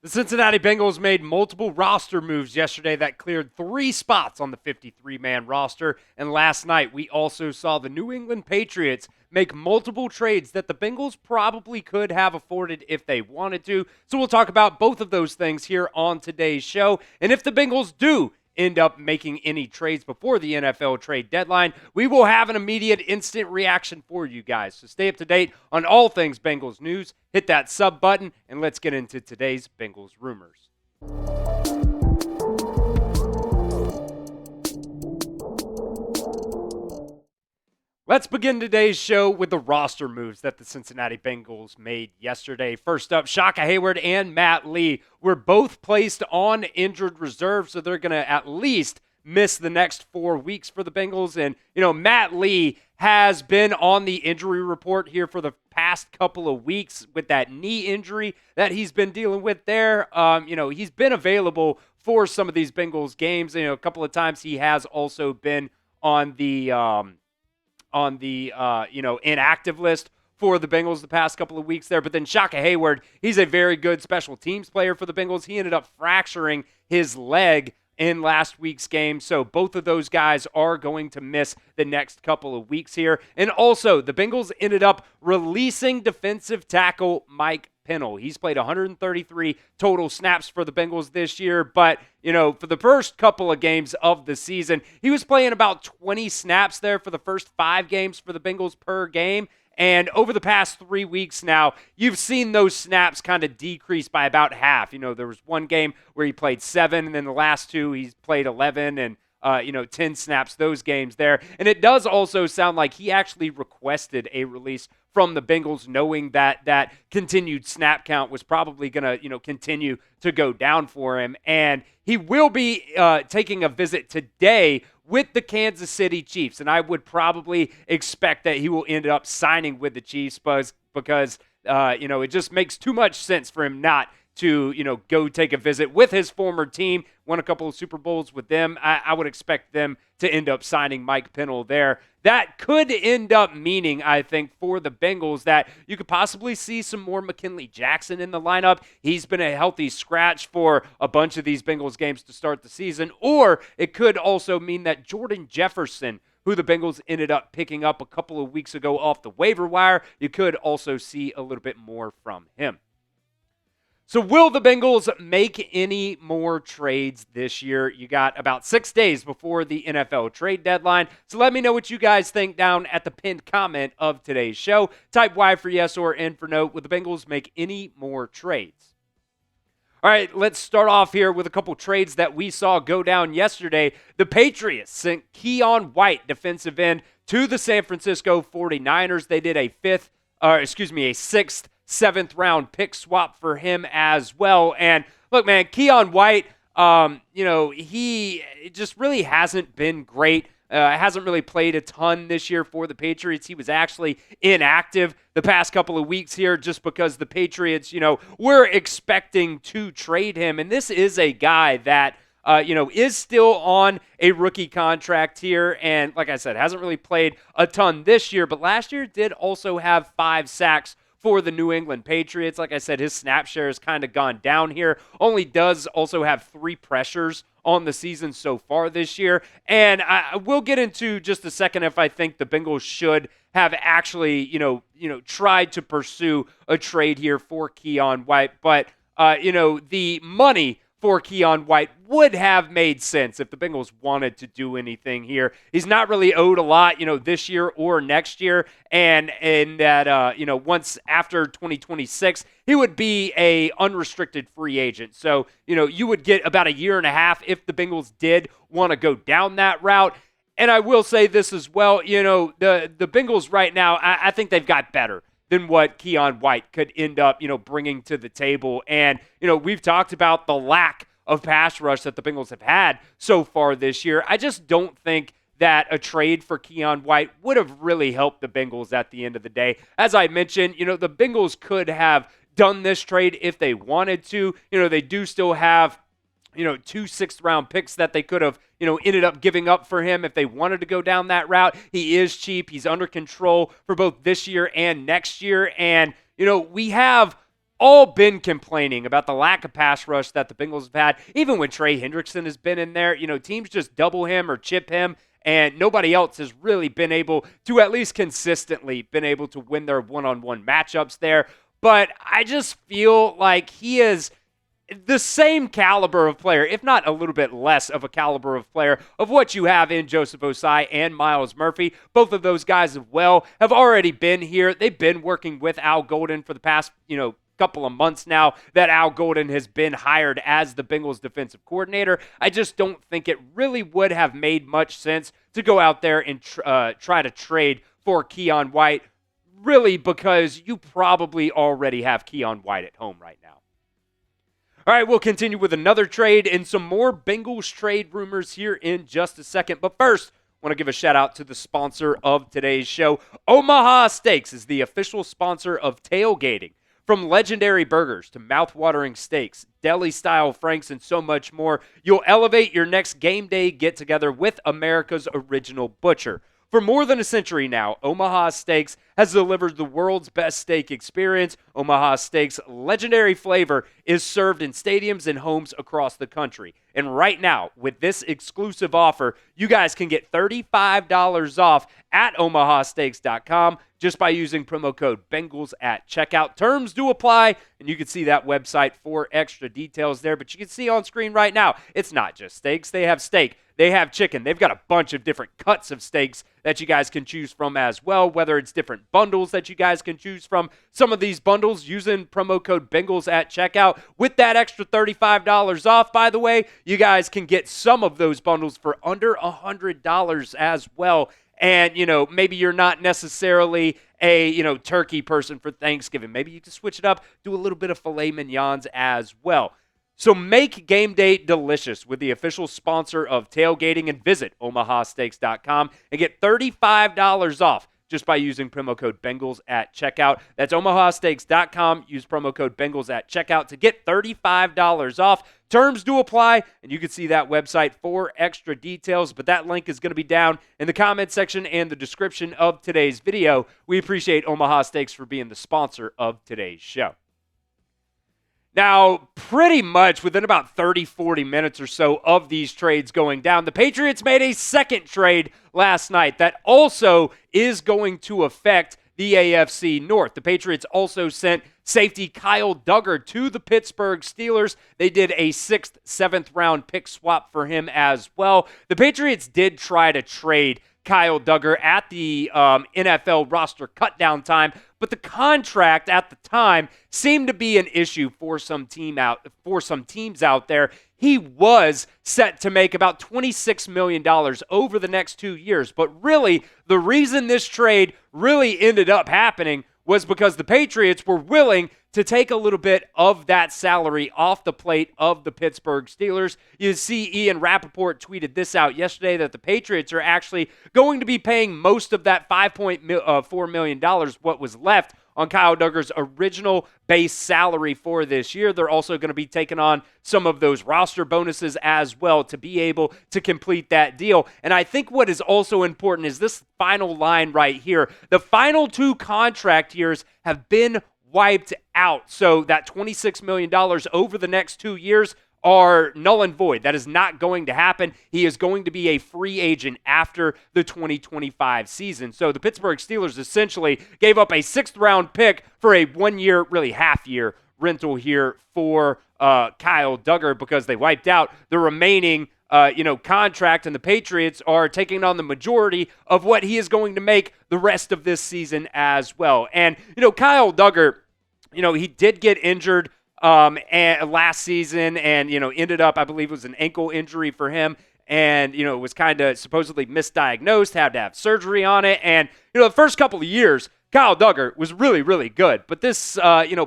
The Cincinnati Bengals made multiple roster moves yesterday that cleared 3 spots on the 53-man roster. And last night, we also saw the New England Patriots make multiple trades that the Bengals probably could have afforded if they wanted to. So we'll talk about both of those things here on today's show. And if the Bengals do end up making any trades before the NFL trade deadline, we will have an immediate instant reaction for you guys. So stay up to date on all things Bengals news. Hit that sub button, and let's get into today's Bengals rumors. Let's begin today's show with the roster moves that the Cincinnati Bengals made yesterday. First up, Shaka, Heyward, and Matt Lee were both placed on injured reserve, so they're going to at least miss the next 4 weeks for the Bengals. And, Matt Lee has been on the injury report here for the past couple of weeks with that knee injury that he's been dealing with there. He's been available for some of these Bengals games. A couple of times he has also been on the inactive list for the Bengals the past couple of weeks there. But then Shaka Heyward, he's a very good special teams player for the Bengals. He ended up fracturing his leg in last week's game. So both of those guys are going to miss the next couple of weeks here. And also, the Bengals ended up releasing defensive tackle Mike Pennel. He's played 133 total snaps for the Bengals this year, but, for the first couple of games of the season, he was playing about 20 snaps there for the first 5 games for the Bengals per game. And over the past 3 weeks now, you've seen those snaps kind of decrease by about half. There was one game where he played 7, and then the last 2 he's played 11 and 10 snaps those games there. And it does also sound like he actually requested a release from the Bengals, knowing that continued snap count was probably going to, continue to go down for him. And he will be taking a visit today with the Kansas City Chiefs. And I would probably expect that he will end up signing with the Chiefs because it just makes too much sense for him not to, go take a visit with his former team, won a couple of Super Bowls with them. I would expect them to end up signing Mike Pennel there. That could end up meaning, I think, for the Bengals that you could possibly see some more McKinley Jackson in the lineup. He's been a healthy scratch for a bunch of these Bengals games to start the season. Or it could also mean that Jordan Jefferson, who the Bengals ended up picking up a couple of weeks ago off the waiver wire, you could also see a little bit more from him. So will the Bengals make any more trades this year? You got about 6 days before the NFL trade deadline. So let me know what you guys think down at the pinned comment of today's show. Type Y for yes or N for no. Will the Bengals make any more trades? All right, let's start off here with a couple trades that we saw go down yesterday. The Patriots sent Keion White, defensive end, to the San Francisco 49ers. They did a 6th, 7th round pick swap for him as well. And look, man, Keion White, he just really hasn't been great. Hasn't really played a ton this year for the Patriots. He was actually inactive the past couple of weeks here just because the Patriots, were expecting to trade him. And this is a guy that, is still on a rookie contract here. And like I said, hasn't really played a ton this year, but last year did also have 5 sacks for the New England Patriots. Like I said, his snap share has kind of gone down here. Only does also have 3 pressures on the season so far this year. And I will get into just a second if I think the Bengals should have actually, tried to pursue a trade here for Keion White. But, the money for Keion White would have made sense if the Bengals wanted to do anything here. He's not really owed a lot, this year or next year. And that, once after 2026, he would be a unrestricted free agent. So, you would get about a year and a half if the Bengals did want to go down that route. And I will say this as well, the Bengals right now, I think they've got better than what Keion White could end up, bringing to the table. And, we've talked about the lack of pass rush that the Bengals have had so far this year. I just don't think that a trade for Keion White would have really helped the Bengals at the end of the day. As I mentioned, the Bengals could have done this trade if they wanted to. They do still have 2 6th-round picks that they could have, ended up giving up for him if they wanted to go down that route. He is cheap. He's under control for both this year and next year. And, we have all been complaining about the lack of pass rush that the Bengals have had. Even when Trey Hendrickson has been in there, teams just double him or chip him, and nobody else has really been able to, at least consistently, been able to win their one-on-one matchups there. But I just feel like he is the same caliber of player, if not a little bit less of a caliber of player, of what you have in Joseph Ossai and Myles Murphy. Both of those guys as well have already been here. They've been working with Al Golden for the past, couple of months now that Al Golden has been hired as the Bengals defensive coordinator. I just don't think it really would have made much sense to go out there and try to trade for Keion White, really, because you probably already have Keion White at home right now. All right, we'll continue with another trade and some more Bengals trade rumors here in just a second. But first, I want to give a shout out to the sponsor of today's show. Omaha Steaks is the official sponsor of tailgating. From legendary burgers to mouth-watering steaks, deli-style franks, and so much more, you'll elevate your next game day get-together with America's original butcher. For more than a century now, Omaha Steaks has delivered the world's best steak experience. Omaha Steaks' legendary flavor is served in stadiums and homes across the country. And right now, with this exclusive offer, you guys can get $35 off at omahasteaks.com just by using promo code Bengals at checkout. Terms do apply, and you can see that website for extra details there. But you can see on screen right now, it's not just steaks. They have steak. They have chicken. They've got a bunch of different cuts of steaks that you guys can choose from as well, whether it's different bundles that you guys can choose from. Some of these bundles using promo code Bengals at checkout. With that extra $35 off, by the way, you guys can get some of those bundles for under $100 as well. And, maybe you're not necessarily a, turkey person for Thanksgiving. Maybe you can switch it up, do a little bit of filet mignons as well. So make game day delicious with the official sponsor of tailgating, and visit omahasteaks.com and get $35 off just by using promo code Bengals at checkout. That's omahasteaks.com. Use promo code Bengals at checkout to get $35 off. Terms do apply, and you can see that website for extra details, but that link is going to be down in the comment section and the description of today's video. We appreciate Omaha Steaks for being the sponsor of today's show. Now, pretty much within about 30, 40 minutes or so of these trades going down, the Patriots made a second trade last night that also is going to affect the AFC North. The Patriots also sent safety Kyle Duggar to the Pittsburgh Steelers. They did a 6th, 7th round pick swap for him as well. The Patriots did try to trade Kyle Duggar at the NFL roster cutdown time, but the contract at the time seemed to be an issue for some teams out there. He was set to make about $26 million over the next 2 years, but really the reason this trade really ended up happening was because the Patriots were willing to take a little bit of that salary off the plate of the Pittsburgh Steelers. You see Ian Rappaport tweeted this out yesterday that the Patriots are actually going to be paying most of that $5.4 million, what was left on Kyle Duggar's original base salary for this year. They're also going to be taking on some of those roster bonuses as well to be able to complete that deal. And I think what is also important is this final line right here. The final 2 contract years have been wiped out. So that $26 million over the next 2 years are null and void. That is not going to happen. He is going to be a free agent after the 2025 season. So the Pittsburgh Steelers essentially gave up a 6th round pick for a 1 year, really half year rental here for Kyle Duggar because they wiped out the remaining contract, and the Patriots are taking on the majority of what he is going to make the rest of this season as well. And, Kyle Duggar, he did get injured last season and, ended up, I believe it was an ankle injury for him. And, was kind of supposedly misdiagnosed, had to have surgery on it. And, the first couple of years, Kyle Duggar was really, really good. But this,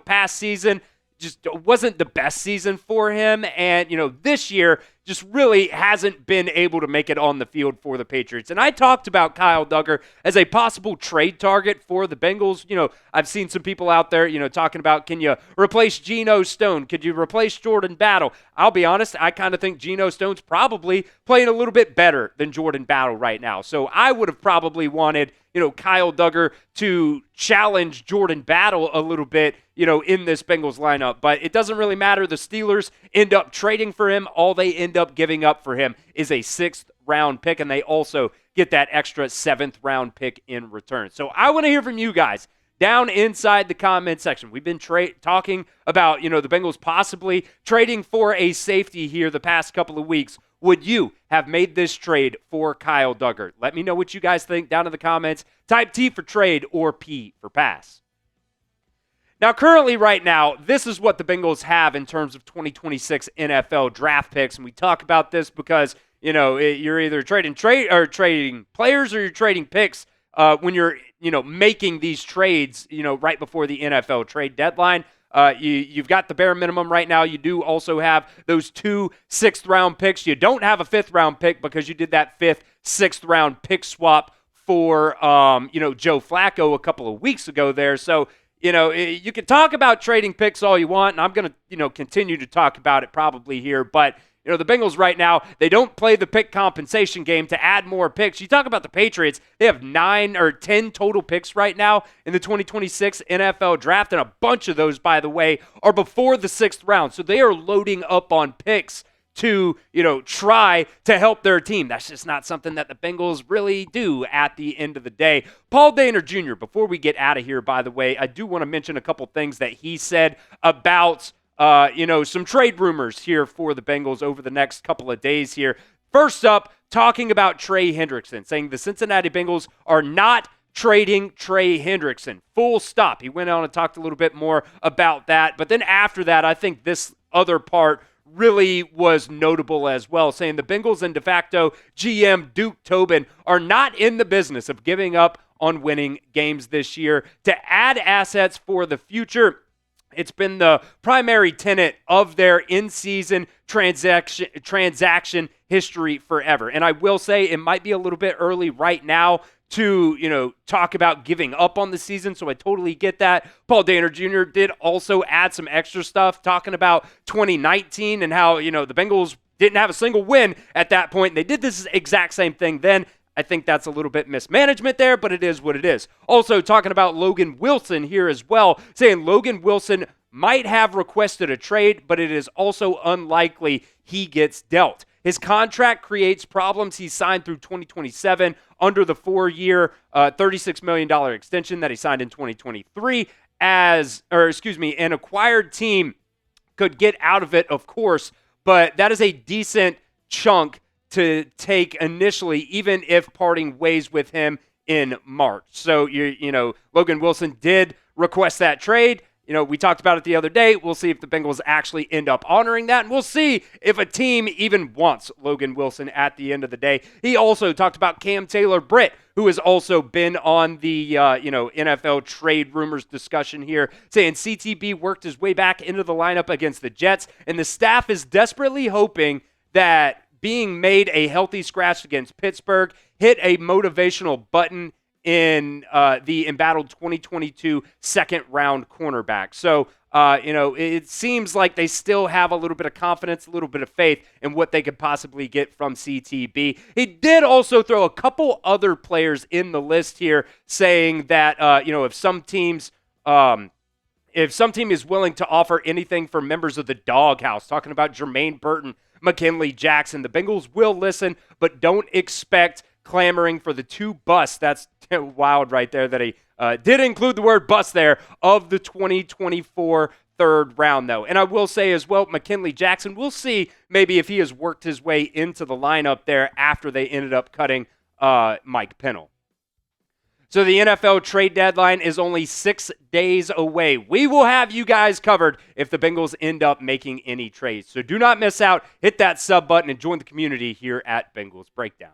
past season just wasn't the best season for him. And, this year just really hasn't been able to make it on the field for the Patriots. And I talked about Kyle Duggar as a possible trade target for the Bengals. I've seen some people out there, talking about, can you replace Geno Stone? Could you replace Jordan Battle? I'll be honest, I kind of think Geno Stone's probably playing a little bit better than Jordan Battle right now. So I would have probably wanted, Kyle Duggar to challenge Jordan Battle a little bit, in this Bengals lineup. But it doesn't really matter. The Steelers end up trading for him. All they end up giving up for him is a 6th-round pick, and they also get that extra 7th-round pick in return. So I want to hear from you guys down inside the comment section. We've been talking about, the Bengals possibly trading for a safety here the past couple of weeks. Would you have made this trade for Kyle Duggar? Let me know what you guys think down in the comments. Type T for trade or P for pass. Now, currently right now, this is what the Bengals have in terms of 2026 NFL draft picks. And we talk about this because, you're either trading players or you're trading picks when you're, making these trades, right before the NFL trade deadline. You've got the bare minimum right now. You do also have those 2 6th-round picks. You don't have a 5th-round pick because you did that 5th, 6th-round pick swap for, Joe Flacco a couple of weeks ago there. So, you can talk about trading picks all you want, and I'm going to, continue to talk about it probably here. But, the Bengals right now, they don't play the pick compensation game to add more picks. You talk about the Patriots, they have 9 or 10 total picks right now in the 2026 NFL draft, and a bunch of those, by the way, are before the 6th round. So they are loading up on picks to, try to help their team. That's just not something that the Bengals really do at the end of the day. Paul Dehner Jr., before we get out of here, by the way, I do want to mention a couple things that he said about some trade rumors here for the Bengals over the next couple of days here. First up, talking about Trey Hendrickson, saying the Cincinnati Bengals are not trading Trey Hendrickson. Full stop. He went on and talked a little bit more about that. But then after that, I think this other part really was notable as well, saying the Bengals and de facto GM Duke Tobin are not in the business of giving up on winning games this year to add assets for the future. It's been the primary tenet of their in-season transaction history forever. And I will say it might be a little bit early right now to, talk about giving up on the season, so I totally get that. Paul Dehner Jr. did also add some extra stuff, talking about 2019 and how, the Bengals didn't have a single win at that point. They did this exact same thing then. I think that's a little bit mismanagement there, but it is what it is. Also talking about Logan Wilson here as well, saying Logan Wilson might have requested a trade, but it is also unlikely he gets dealt. His contract creates problems. He's signed through 2027 under the 4-year, $36 million extension that he signed in 2023 an acquired team could get out of it, of course, but that is a decent chunk to take initially, even if parting ways with him in March. So, Logan Wilson did request that trade. We talked about it the other day. We'll see if the Bengals actually end up honoring that, and we'll see if a team even wants Logan Wilson at the end of the day. He also talked about Cam Taylor-Britt, who has also been on the, NFL trade rumors discussion here, saying CTB worked his way back into the lineup against the Jets, and the staff is desperately hoping that being made a healthy scratch against Pittsburgh hit a motivational button in the embattled 2022 second-round cornerback. So, it seems like they still have a little bit of confidence, a little bit of faith in what they could possibly get from CTB. He did also throw a couple other players in the list here, saying that, if some team is willing to offer anything for members of the doghouse, talking about Jermaine Burton, McKinley Jackson, the Bengals will listen, but don't expect clamoring for the 2 busts. That's wild right there that he did include the word bust there of the 2024 3rd round, though. And I will say as well, McKinley Jackson, we'll see maybe if he has worked his way into the lineup there after they ended up cutting Mike Pennel. So the NFL trade deadline is only 6 days away. We will have you guys covered if the Bengals end up making any trades. So do not miss out. Hit that sub button and join the community here at Bengals Breakdown.